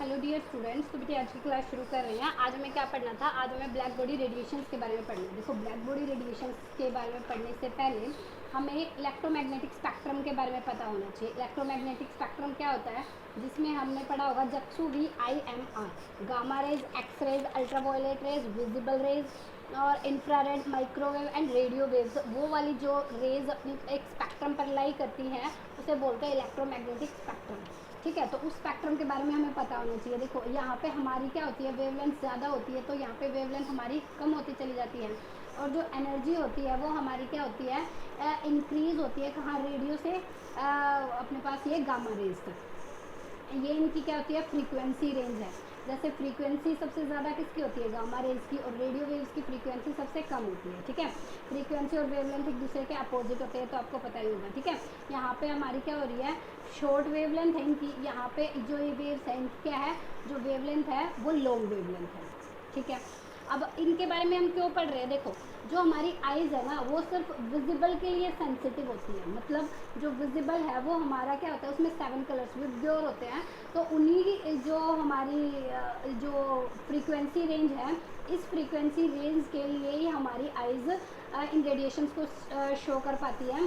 Hello dear students, तो बेटे आज की क्लास शुरू कर रहे हैं। आज हमें क्या पढ़ना था? आज हमें ब्लैक बॉडी रेडिएशंस के बारे में पढ़ना है। देखो, ब्लैक बॉडी रेडिएशंस के बारे में पढ़ने से पहले हमें इलेक्ट्रोमैग्नेटिक स्पेक्ट्रम के बारे में पता होना चाहिए। इलेक्ट्रोमैग्नेटिक स्पेक्ट्रम क्या होता है? जिसमें हमने पढ़ा होगा जक्सू V I M R, gamma rays, X rays, ultraviolet rays, visible rays और infrared, microwave and radio waves. वो वाली जो रेज अपनी एक स्पेक्ट्रम पर लाई करती हैं उसे बोलते हैं इलेक्ट्रोमैग्नेटिक स्पेक्ट्रम। ठीक है, तो उस स्पेक्ट्रम के बारे में हमें पता होना चाहिए। देखो, यहाँ पे हमारी क्या होती है, वेवलेंथ ज़्यादा होती है, तो यहाँ पे वेवलेंथ हमारी कम होती चली जाती है और जो एनर्जी होती है वो हमारी क्या होती है, इंक्रीज़ होती है। कहाँ? रेडियो से अपने पास ये गामा रेज तक। ये इनकी क्या होती है, फ्रीक्वेंसी रेंज है। जैसे फ्रीक्वेंसी सबसे ज़्यादा किसकी होती है? गामा रेज की। और रेडियो वेव्स की फ्रीक्वेंसी सबसे कम होती है। ठीक है, फ्रीक्वेंसी और वेवलेंथ एक दूसरे के अपोजिट होते हैं, तो आपको पता ही होगा। ठीक है, यहाँ पे हमारी क्या हो रही है, शॉर्ट वेवलेंथ है इनकी। यहाँ पे जो ये वेव्स है इनकी क्या है, जो वेवलेंथ है वो लॉन्ग वेवलेंथ है। ठीक है, अब इनके बारे में हम क्यों पढ़ रहे हैं? देखो, जो हमारी आइज़ है ना वो सिर्फ विजिबल के लिए सेंसिटिव होती है। मतलब जो विजिबल है वो हमारा क्या होता है, उसमें 7 कलर्स विबग्योर होते हैं। तो उन्हीं जो हमारी जो फ्रीक्वेंसी रेंज है, इस फ्रीक्वेंसी रेंज के लिए ही हमारी आइज़ इन रेडिएशंस को शो कर पाती है,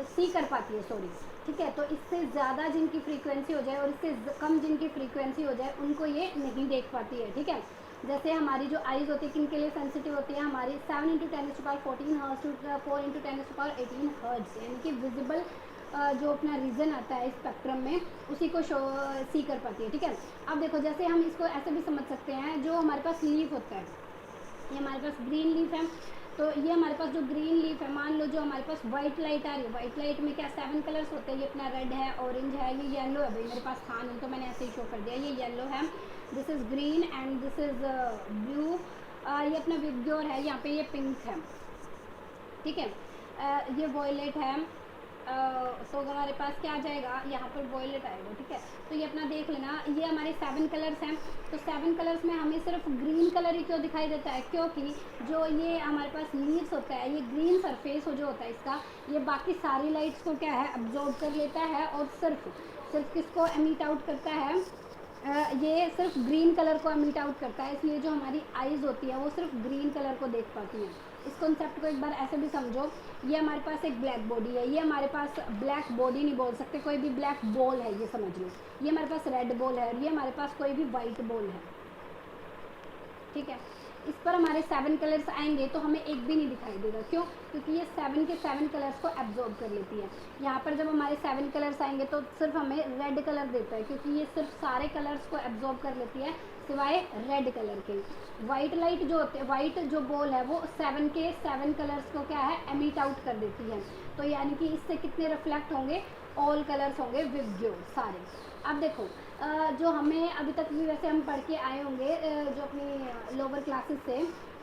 सी कर पाती है, सॉरी। ठीक है, तो इससे ज़्यादा जिनकी फ्रीक्वेंसी हो जाए और इससे कम जिनकी फ्रीक्वेंसी हो जाए उनको ये नहीं देख पाती है। ठीक है, जैसे हमारी जो आइज़ होती है किन के लिए सेंसिटिव होती है, हमारी 7 × 10⁻14 हर्ट्ज टू 4 × 10⁻18 हर्ट्ज, यानी कि विजिबल जो अपना रीजन आता है स्पेक्ट्रम में उसी को शो सी कर पाती है। ठीक है, अब देखो, जैसे हम इसको ऐसे भी समझ सकते हैं, जो हमारे पास लीफ होता है, ये हमारे पास ग्रीन लीफ है, तो ये हमारे पास जो ग्रीन लीफ है, मान लो जो हमारे पास वाइट लाइट आ रही है, वाइट लाइट में क्या 7 कलर्स होते हैं। ये अपना रेड है, ऑरेंज है, ये येलो है। भाई मेरे पास था नहीं तो मैंने ऐसे ही शो कर दिया। ये येलो है, this is green and this is blue. ये अपना विबग्योर है, यहाँ पे ये पिंक है। ठीक है, ये वॉयलेट है। तो हमारे पास क्या आ जाएगा, यहाँ पर वॉयलेट आएगा। ठीक है, तो ये अपना देख लेना, ये हमारे 7 कलर्स हैं। तो 7 कलर्स में हमें सिर्फ ग्रीन कलर ही क्यों दिखाई देता है? क्योंकि जो ये हमारे पास लीव्स होता है, ये ग्रीन सरफेस जो होता है इसका, ये बाकी सारी लाइट्स को क्या है, अब्जॉर्ब कर लेता है और सिर्फ किसको एमिट आउट करता है, ये सिर्फ ग्रीन कलर को एमिट आउट करता है। इसलिए जो हमारी आइज़ होती है वो सिर्फ ग्रीन कलर को देख पाती है। इस कॉन्सेप्ट को एक बार ऐसे भी समझो, ये हमारे पास एक ब्लैक बॉडी है, ये हमारे पास ब्लैक बॉडी नहीं बोल सकते, कोई भी ब्लैक बॉल है, ये समझ लो। ये हमारे पास रेड बॉल है और ये हमारे पास कोई भी वाइट बॉल है। ठीक है, इस पर हमारे 7 कलर्स आएंगे तो हमें एक भी नहीं दिखाई देगा। क्यों? क्योंकि ये 7 के 7 कलर्स को एब्जॉर्ब कर लेती है। यहाँ पर जब हमारे 7 कलर्स आएंगे तो सिर्फ हमें रेड कलर देता है, क्योंकि ये सिर्फ सारे कलर्स को एब्जॉर्ब कर लेती है सिवाय रेड कलर के। वाइट लाइट जो होते हैं, वाइट जो बॉल है वो 7 के 7 कलर्स को क्या है, एमिट आउट कर देती है। तो यानी कि इससे कितने रिफ्लेक्ट होंगे, ऑल कलर्स होंगे विबग्योर सारे। अब देखो, जो हमें अभी तक भी वैसे हम पढ़ के आए होंगे जो अपनी लोअर क्लासेस से,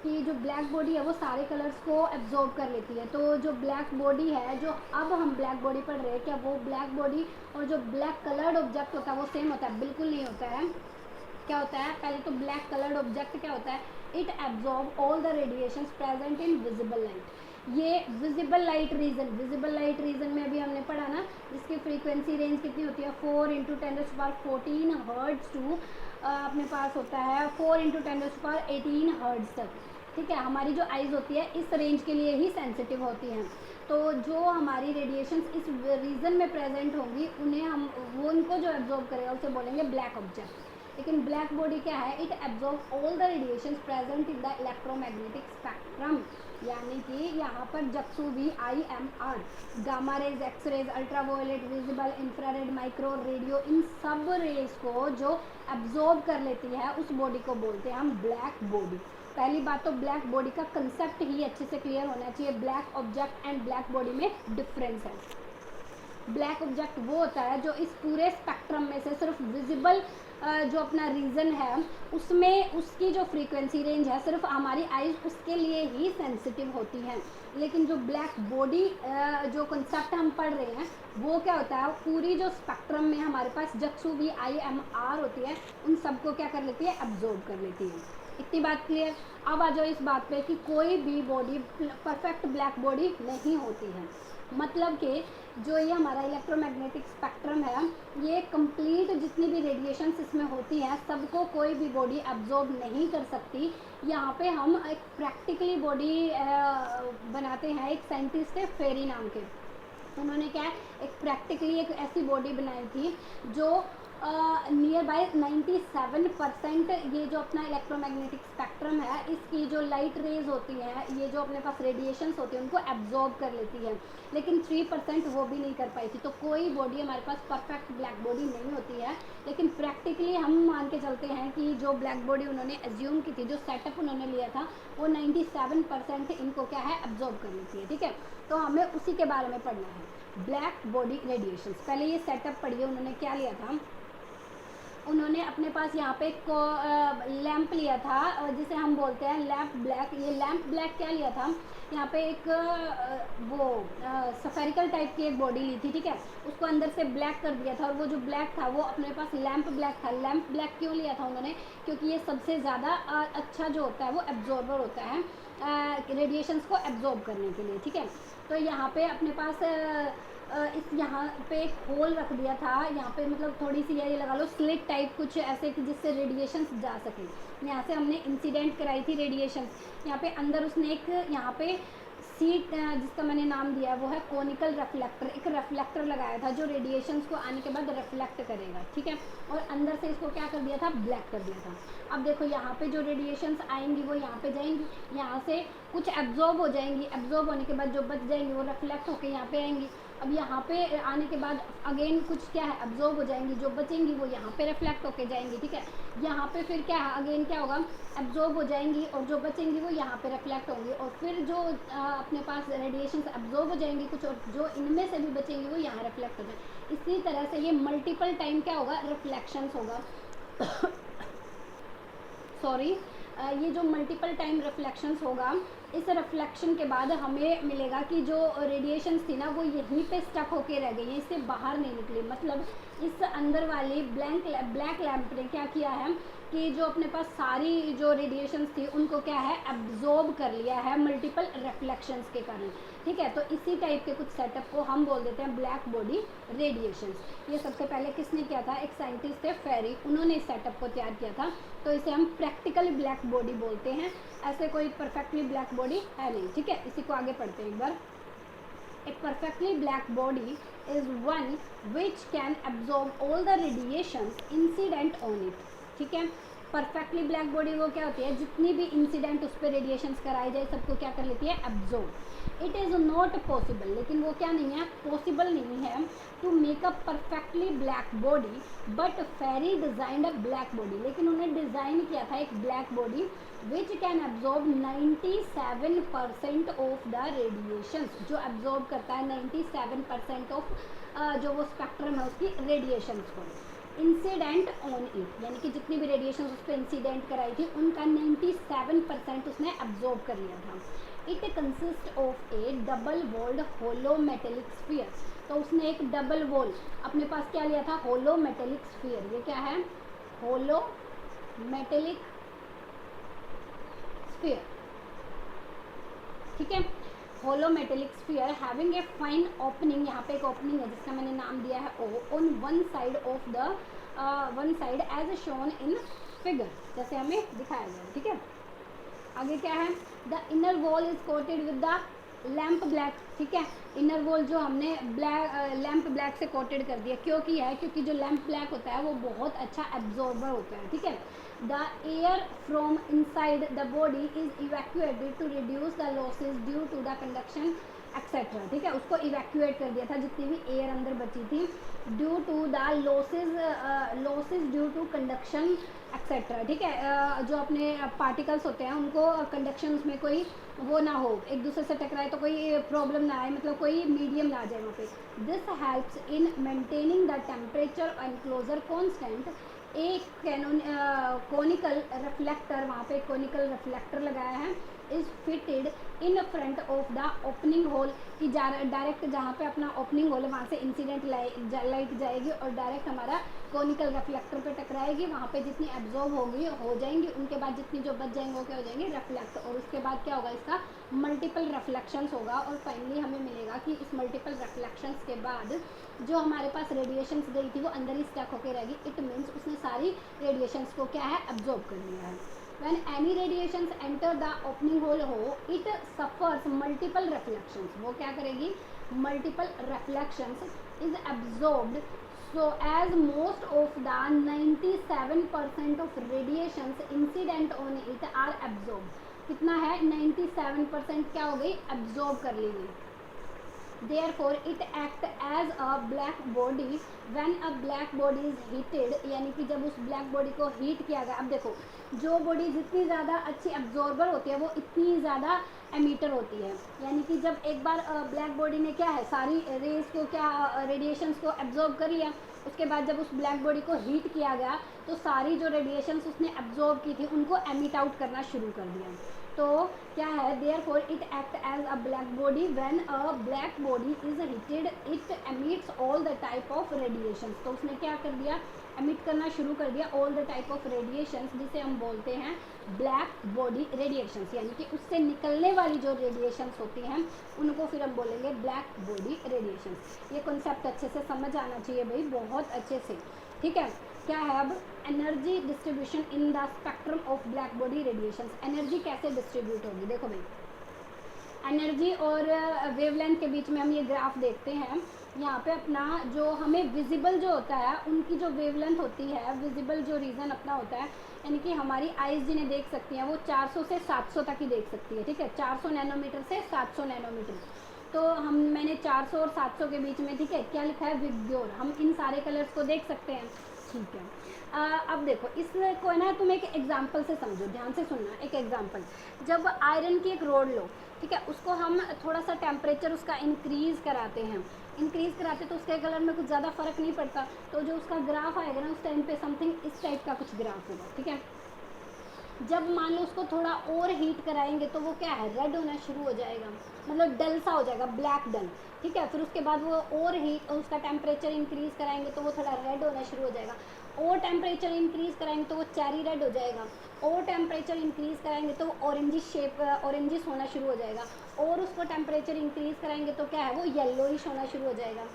कि जो ब्लैक बॉडी है वो सारे कलर्स को एब्जॉर्ब कर लेती है। तो जो ब्लैक बॉडी है, जो अब हम ब्लैक बॉडी पढ़ रहे हैं, क्या वो ब्लैक बॉडी और जो ब्लैक कलर्ड ऑब्जेक्ट होता है वो सेम होता है? बिल्कुल नहीं होता है। क्या होता है? पहले तो ब्लैक कलर्ड ऑब्जेक्ट क्या होता है, it absorb all the radiations present in visible light. ये विजिबल लाइट रीजन में अभी हमने पढ़ा ना, जिसकी फ्रीक्वेंसी रेंज कितनी होती है, 4 × 10⁻14 हर्ट्ज टू अपने पास होता है 4 × 10⁻18 हर्ट्ज तक। ठीक है, हमारी जो आइज़ होती है इस रेंज के लिए ही सेंसिटिव होती हैं। तो जो हमारी रेडिएशंस इस रीजन में प्रेजेंट होंगी उन्हें हम वो उनको जो एब्जॉर्ब करेगा उसे बोलेंगे ब्लैक ऑब्जेक्ट। लेकिन ब्लैक बॉडी क्या है, it absorb all the radiations present in the electromagnetic spectrum. यानी कि यहाँ पर जक्सू V I M R, gamma rays, X rays, ultraviolet, visible, infrared, micro, radio, इन सब रेज को जो एब्जॉर्ब कर लेती है उस बॉडी को बोलते हैं हम ब्लैक बॉडी। पहली बात तो ब्लैक बॉडी का कंसेप्ट ही अच्छे से क्लियर होना चाहिए। Black object and black body में डिफरेंस है। ब्लैक ऑब्जेक्ट वो होता है जो इस पूरे स्पेक्ट्रम में से सिर्फ विजिबल जो अपना रीजन है उसमें उसकी जो फ्रीक्वेंसी रेंज है सिर्फ हमारी आइज उसके लिए ही सेंसिटिव होती हैं। लेकिन जो ब्लैक बॉडी जो कंसेप्ट हम पढ़ रहे हैं वो क्या होता है, पूरी जो स्पेक्ट्रम में हमारे पास जक्सू वी आई एम आर होती है उन सबको क्या कर लेती है, एब्जॉर्ब कर लेती है। इतनी बात क्लियर। अब आ जाओ इस बात पे कि कोई भी बॉडी परफेक्ट ब्लैक बॉडी नहीं होती है। मतलब कि जो ये हमारा इलेक्ट्रोमैग्नेटिक स्पेक्ट्रम है, ये कंप्लीट जितनी भी रेडिएशंस इसमें होती हैं सबको कोई भी बॉडी एब्जॉर्ब नहीं कर सकती। यहाँ पे हम एक प्रैक्टिकली बॉडी बनाते हैं। एक साइंटिस्ट है फेरी नाम के, उन्होंने क्या है एक प्रैक्टिकली एक ऐसी बॉडी बनाई थी जो नियर बाय 97% ये जो अपना इलेक्ट्रोमैग्नेटिक स्पेक्ट्रम है इसकी जो लाइट रेज होती हैं, ये जो अपने पास रेडिएशंस होती हैं उनको एब्जॉर्ब कर लेती है, लेकिन 3% वो भी नहीं कर पाई थी। तो कोई बॉडी हमारे पास परफेक्ट ब्लैक बॉडी नहीं होती है, लेकिन प्रैक्टिकली हम मान के चलते हैं कि जो ब्लैक बॉडी उन्होंने एज्यूम की थी, जो सेटअप उन्होंने लिया था, वो 97% इनको क्या है एब्जॉर्ब कर लेती है। ठीक है, तो हमें उसी के बारे में पढ़ना है, ब्लैक बॉडी रेडिएशन। पहले ये सेटअप पढ़िए, उन्होंने क्या लिया था, उन्होंने अपने पास यहाँ पे लैंप लिया था जिसे हम बोलते हैं लैंप ब्लैक। ये लैंप ब्लैक क्या लिया था, यहाँ पे एक वो सफेरिकल टाइप की एक बॉडी ली थी। ठीक है, उसको अंदर से ब्लैक कर दिया था, और वो जो ब्लैक था वो अपने पास लैंप ब्लैक था। लैंप ब्लैक क्यों लिया था उन्होंने, क्योंकि ये सबसे ज़्यादा अच्छा जो होता है वो एब्जॉर्बर होता है रेडिएशंस को एब्जॉर्ब करने के लिए। ठीक है, तो यहाँ पे अपने पास इस यहाँ पे एक होल रख दिया था, यहाँ पे मतलब थोड़ी सी ये लगा लो स्लिट टाइप कुछ ऐसे कि जिससे रेडिएशंस जा सके। यहाँ से हमने इंसिडेंट कराई थी रेडिएशंस। यहाँ पे अंदर उसने एक यहाँ पे सीट जिसका मैंने नाम दिया वो है कोनिकल रिफ्लेक्टर, एक रिफ्लेक्टर लगाया था जो रेडिएशंस को आने के बाद रिफ्लेक्ट करेगा। ठीक है, और अंदर से इसको क्या कर दिया था, ब्लैक कर दिया था। अब देखो यहाँ पे जो रेडिएशंस आएंगी वो यहाँ पे जाएंगी, यहाँ से कुछ एब्जॉर्ब हो जाएंगी, एब्जॉर्ब होने के बाद जो बच जाएंगी वो रिफ्लेक्ट होकर यहाँ पे आएंगी। अब यहाँ पे आने के बाद अगेन कुछ क्या है एब्जॉर्ब हो जाएंगी, जो बचेंगी वो यहाँ पे रिफ्लेक्ट होके जाएंगी। ठीक है, यहाँ पे फिर क्या है अगेन क्या होगा, एब्जॉर्ब हो जाएंगी और जो बचेंगी वो यहाँ पे रिफ्लेक्ट होंगी, और फिर जो अपने पास रेडिएशन एब्जॉर्ब हो जाएंगी कुछ, और जो इनमें से भी बचेंगी वो यहाँ रिफ्लेक्ट हो जाएंगी। इसी तरह से ये मल्टीपल टाइम क्या होगा, रिफ्लेक्शंस होगा सॉरी ये जो मल्टीपल टाइम रिफ्लेक्शंस होगा, इस रिफ्लेक्शन के बाद हमें मिलेगा कि जो रेडिएशंस थी ना वो यहीं पे स्टक होके रह गई हैं, इससे बाहर नहीं निकली। मतलब इस अंदर वाली ब्लैक लैंप ने क्या किया है कि जो अपने पास सारी जो रेडिएशंस थी उनको क्या है एब्जॉर्ब कर लिया है मल्टीपल रिफ्लेक्शंस के कारण। ठीक है, तो इसी टाइप के कुछ सेटअप को हम बोल देते हैं ब्लैक बॉडी रेडिएशंस। ये सबसे पहले किसने किया था, एक साइंटिस्ट थे फेरी, उन्होंने इस सेटअप को तैयार किया था। तो इसे हम प्रैक्टिकल ब्लैक बॉडी बोलते हैं, ऐसे कोई परफेक्टली ब्लैक बॉडी है नहीं। ठीक है, इसी को आगे पढ़ते हैं एक बार। A perfectly black body is one which can absorb all the radiations incident on it. ठीक है, परफेक्टली ब्लैक बॉडी वो क्या होती है, जितनी भी इंसिडेंट उस पर रेडिएशंस कराई जाए सबको क्या कर लेती है, absorb. It is not possible, लेकिन वो क्या नहीं है, पॉसिबल नहीं है to make a perfectly black body, but Ferry designed a black body. लेकिन उन्होंने डिज़ाइन किया था एक black body which can absorb 97% of the radiations, जो एब्जॉर्ब करता है 97% ऑफ जो वो स्पेक्ट्रम है उसकी रेडिएशंस को। इंसिडेंट ऑन इट, यानी कि जितनी भी रेडिएशन उस पर इंसिडेंट कराई थी उनका 97% उसने एब्जॉर्ब कर लिया था। It consist of a double walled hollow metallic sphere. तो उसने एक डबल वॉल अपने पास क्या लिया था, होलो मेटेलिक स्फीयर। ये क्या है, होलो मेटेलिक स्फीयर। ठीक है, hollow metallic sphere having a fine opening, यहाँ पे एक ओपनिंग है जिसका मैंने नाम दिया है O, on one side of the one side as shown in figure, जैसे हमें दिखाया गया। ठीक है, आगे क्या है, the inner wall is coated with the lamp black. ठीक है, इनर वॉल जो हमने लैंप ब्लैक से कोटेड कर दिया, क्यों किया है, क्योंकि जो लैंप ब्लैक होता है वो बहुत अच्छा एब्जॉर्बर होता है। ठीक है, the air from inside the body is evacuated to reduce the losses due to the conduction etcetera. ठीक है, उसको इवैक्यूएट कर दिया था जितनी भी एयर अंदर बची थी, due to the losses due to conduction etcetera. ठीक है, जो अपने पार्टिकल्स होते हैं उनको कंडक्शन उसमें कोई वो ना हो, एक दूसरे से टकराए तो कोई प्रॉब्लम ना आए, मतलब कोई मीडियम ना आ जाए वहाँ पे। This helps in maintaining the temperature and closer constant. एक कोनिकल रिफ्लेक्टर, वहाँ पे कोनिकल रिफ्लेक्टर लगाया है, is fitted in front of the opening hole, कि डायरेक्ट जहाँ पे अपना ओपनिंग होल है वहाँ से इंसिडेंट लाइट जाएगी और डायरेक्ट हमारा कोनिकल रिफ्लेक्टर पे टकराएगी, वहाँ पे जितनी एब्जॉर्ब होगी हो जाएंगी, उनके बाद जितनी जो बच जाएंगे वो क्या हो जाएंगे, रिफ्लेक्ट, और उसके बाद क्या होगा, इसका मल्टीपल रिफ्लेक्शंस होगा, और फाइनली हमें मिलेगा कि इस मल्टीपल रिफ्लेक्शंस के बाद जो हमारे पास रेडिएशंस गई थी वो अंदर ही स्टक होकर रहेगी। इट मीन्स उसने सारी रेडिएशंस को क्या है, एब्जॉर्ब कर लिया है। When any radiations enter the opening hole हो, it suffers multiple reflections, वो क्या करेगी, multiple reflections is absorbed, so as most of the 97% of radiations incident on it are absorbed, कितना है, 97% क्या हो गई, absorb कर ली गई। Therefore it act as a black body when a black body is heated, यानी कि जब उस black body को हीट किया गया, अब देखो जो बॉडी जितनी ज़्यादा अच्छी एब्जॉर्बर होती है वो इतनी ज़्यादा एमीटर होती है, यानी कि जब एक बार ब्लैक बॉडी ने क्या है, सारी रेज को क्या, रेडिएशंस को एब्जॉर्ब कर लिया, उसके बाद जब उस ब्लैक बॉडी को हीट किया गया तो सारी जो रेडिएशंस उसने एब्जॉर्ब की थी उनको एमिट आउट करना शुरू कर दिया। तो क्या है, therefore it act as a black body when a black body is heated, it emits all the type of radiations, तो उसने क्या कर दिया, एमिट करना शुरू कर दिया all the type of radiations, जिसे हम बोलते हैं ब्लैक बॉडी रेडिएशंस, यानी कि उससे निकलने वाली जो रेडिएशंस होती हैं उनको फिर हम बोलेंगे ब्लैक बॉडी रेडिएशंस। ये कॉन्सेप्ट अच्छे से समझ आना चाहिए भाई, बहुत अच्छे से, ठीक है। क्या है अब, energy distribution in the spectrum of black body radiations, energy कैसे डिस्ट्रीब्यूट होगी, देखो भाई, एनर्जी और वेवलेंथ के बीच में हम ये ग्राफ देखते हैं, यहाँ पे अपना जो हमें विजिबल जो होता है उनकी जो वेवलेंथ होती है, विजिबल जो रीजन अपना होता है, यानी कि हमारी आइज़ जिन्हें देख सकती हैं वो 400 से 700 तक ही देख सकती है, ठीक है, 400 नैनोमीटर से 700 नैनोमीटर, तो मैंने 400 और 700 के बीच में, ठीक है, क्या लिखा है, विग्योर, हम इन सारे कलर्स को देख सकते हैं, ठीक है। अब देखो इसको ना तुम एक एग्जांपल से समझो, ध्यान से सुनना, एक एग्जांपल, जब आयरन की एक रोड लो, ठीक है, उसको हम थोड़ा सा टेम्परेचर उसका इंक्रीज़ कराते हैं, तो उसके कलर में कुछ ज़्यादा फ़र्क नहीं पड़ता, तो जो उसका ग्राफ आएगा ना उस टाइम पे समथिंग इस टाइप का कुछ ग्राफ होगा, ठीक है। जब मान लो उसको थोड़ा और हीट कराएंगे तो वो क्या है, रेड होना शुरू हो जाएगा, मतलब डल सा हो जाएगा, ब्लैक डल, ठीक है। फिर उसके बाद वो और हीट, उसका टेम्परेचर इंक्रीज़ कराएंगे तो वो थोड़ा रेड होना शुरू हो जाएगा, और टेम्परेचर इंक्रीज़ कराएंगे तो वो चेरी रेड हो जाएगा, और टेम्परेचर इंक्रीज़ कराएंगे तो ऑरेंजिश शेप, ऑरेंजिश होना शुरू हो जाएगा, और उसको टेम्परेचर इंक्रीज़ कराएंगे तो क्या है, वो येलोइश होना शुरू हो जाएगा।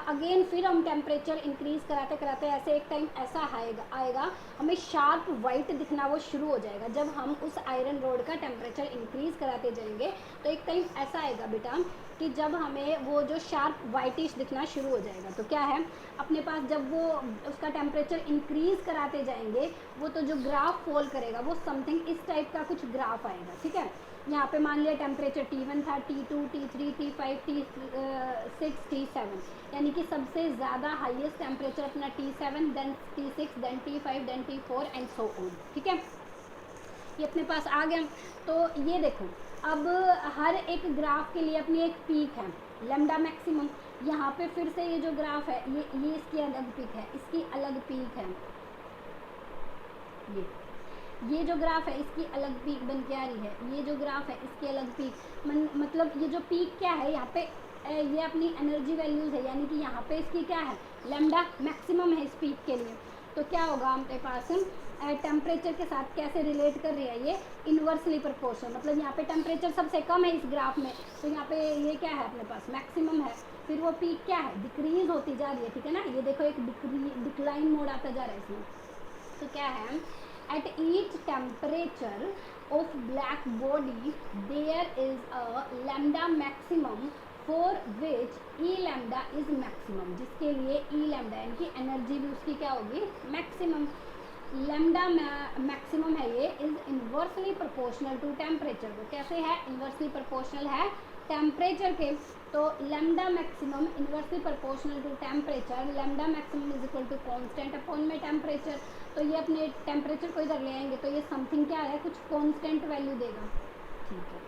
अगेन फिर हम टेम्परेचर इंक्रीज़ कराते कराते ऐसे एक टाइम ऐसा आएगा हमें शार्प वाइट दिखना वो शुरू हो जाएगा। जब हम उस आयरन रोड का टेम्परेचर इंक्रीज़ कराते जाएंगे तो एक टाइम ऐसा आएगा बेटा कि जब हमें वो जो शार्प वाइटिश दिखना शुरू हो जाएगा, तो क्या है अपने पास, जब वो उसका टेम्परेचर इंक्रीज़ कराते जाएंगे वो तो जो ग्राफ फॉल करेगा वो समथिंग इस टाइप का कुछ ग्राफ आएगा, ठीक है। यहाँ पे मान लिया टेम्परेचर T1 था, T2, T3, T5, T6, T7, यानी कि सबसे ज़्यादा हाईएस्ट टेम्परेचर अपना T7, then T6, then T5, then T4 and so on, ठीक है। ये अपने पास आ गया। तो ये देखो अब हर एक ग्राफ के लिए अपनी एक पीक है, लैम्डा मैक्सिमम। यहाँ पे फिर से ये जो ग्राफ है ये इसकी अलग पीक है, इसकी अलग पीक है, ये जो ग्राफ है इसकी अलग पीक बन के आ रही है, ये जो ग्राफ है इसकी अलग पीक मतलब ये जो पीक क्या है यहाँ पे, ये अपनी एनर्जी वैल्यूज़ है, यानी कि यहाँ पे इसकी क्या है, लैम्डा मैक्सिमम है इस पीक के लिए। तो क्या होगा हमारे पास, टेम्परेचर के साथ कैसे रिलेट कर रही है, ये इन्वर्सली प्रोपोर्शनल, मतलब यहाँ पे टेम्परेचर सबसे कम है इस ग्राफ में, तो यहाँ पे ये क्या है अपने पास मैक्सिमम है, फिर वो पीक क्या है, डिक्रीज होती जा रही है, ठीक है ना। ये देखो एक डिक्लाइन मोड आता जा रहा है इसमें। तो क्या है, at each temperature of black body there is a lambda maximum for which E lambda is maximum, जिसके लिए E lambda यानी कि एनर्जी भी उसकी क्या होगी, मैक्सिमम। लैम्डा मैक्सिमम है ये, is inversely proportional to temperature. वो कैसे है, इन्वर्सली प्रोपोर्शनल है टेम्परेचर के। तो lambda maximum inversely proportional to temperature, lambda maximum is equal to constant upon में टेम्परेचर। तो ये अपने टेम्परेचर को इधर ले आएंगे तो ये समथिंग क्या है, कुछ कांस्टेंट वैल्यू देगा, ठीक है।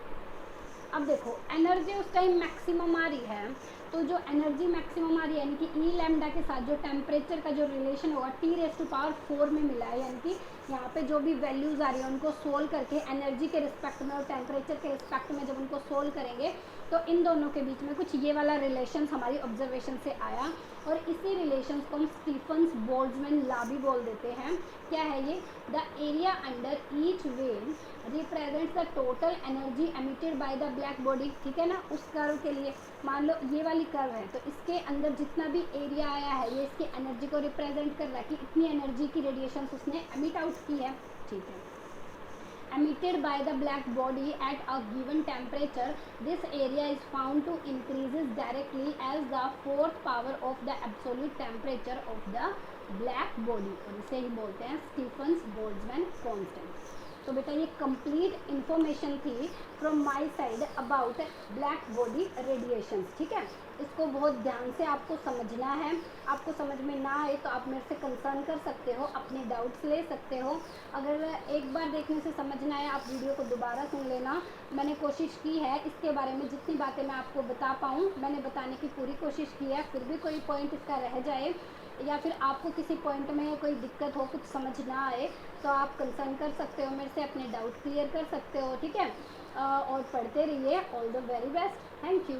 अब देखो एनर्जी उस टाइम मैक्सिमम आ रही है तो जो एनर्जी मैक्सिमम आ रही है यानी कि ई लैम्डा के साथ जो टेम्परेचर का जो रिलेशन होगा T⁴ में मिला है, यानी कि यहाँ पे जो भी वैल्यूज़ आ रही है उनको सोल्व करके एनर्जी के रिस्पेक्ट में और टेम्परेचर के रिस्पेक्ट में जब उनको सोल्व करेंगे तो इन दोनों के बीच में कुछ ये वाला रिलेशन हमारी ऑब्जर्वेशन से आया, और इसी रिलेशन को हम स्टीफन्स बोल्ट्जमैन लॉ भी बोल देते हैं। क्या है ये? The area under each wave represents the total energy emitted by the black body. ठीक है ना, उस कर्व के लिए मान लो ये वाली कर्व है तो इसके अंदर जितना भी एरिया आया है ये इसकी एनर्जी को रिप्रेजेंट कर रहा है कि इतनी एनर्जी की रेडिएशन उसने एमिट आउट की है। ठीक है, emitted by the black body at a given temperature, this area is found to increases directly as the fourth power of the absolute temperature of the black body, और इसे ही बोलते हैं Stephen's Boltzmann constant. तो बेटा ये complete information थी from my side about black body radiations. ठीक है, इसको बहुत ध्यान से आपको समझना है। आपको समझ में ना आए तो आप मेरे से कंसर्न कर सकते हो, अपने डाउट्स ले सकते हो। अगर एक बार देखने से समझ ना आए आप वीडियो को दोबारा सुन लेना। मैंने कोशिश की है इसके बारे में जितनी बातें मैं आपको बता पाऊँ मैंने बताने की पूरी कोशिश की है। फिर भी कोई पॉइंट इसका रह जाए या फिर आपको किसी पॉइंट में कोई दिक्कत हो, कुछ समझ ना आए तो आप कंसर्न कर सकते हो मेरे से, अपने डाउट क्लियर कर सकते हो। ठीक है, और पढ़ते रहिए। All the very best, thank you.